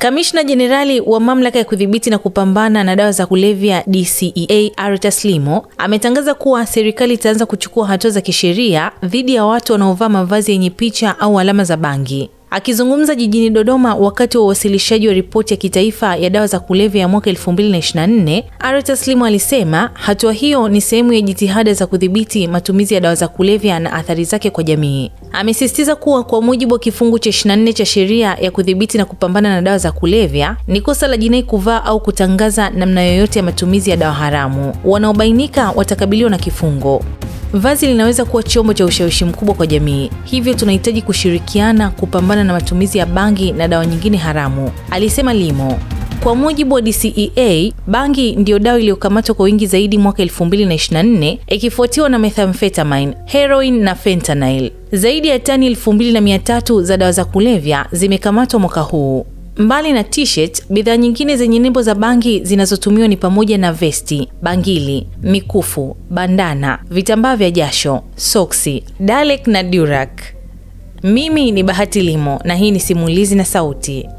Kamishna Jenerali wa Mamlaka ya Kudhibiti na Kupambana na Dawa za Kulevya DCEA Aretas Limo ametangaza kuwa serikali itaanza kuchukua hatua za kisheria dhidi ya watu wanaovaa mavazi yenye picha au alama za bangi. Akizungumza jijini Dodoma wakati wa uwasilishaji wa ripoti ya kitaifa ya dawa za kulevya ya mwaka 2024, Aretas Limo alisema hatua hiyo ni sehemu ya jitihada za kudhibiti matumizi ya dawa za kulevya na athari zake kwa jamii. Amesisitiza kuwa kwa mujibu wa kifungu cha 24 cha sheria ya kudhibiti na kupambana na dawa za kulevya, ni kosa la jinai kuvaa au kutangaza namna yoyote ya matumizi ya dawa haramu. Wanaobainika watakabiliwa na kifungo. Vazi linaweza kuwa chombo cha ushawishi mkubwa kwa jamii, hivyo tunahitaji kushirikiana kupambana na matumizi ya bangi na dawa nyingine haramu, alisema Limo. Kwa mujibu wa DCEA, bangi ndio dawa iliyokamatwa kwa wingi zaidi mwaka 2024, ikifuatiwa na methamphetamine, heroin na fentanyl. Zaidi ya tani 2300 za dawa za kulevya zimekamatwa mwaka huu. Mbali na t-shirt, bidhaa nyingine zenye nembo za bangi zinazotumiwa ni pamoja na vesti, bangili, mikufu, bandana, vitambaa vya jasho, soksi, Dalek na Durak. Mimi ni Bahati Limo na hii ni Simulizi na Sauti.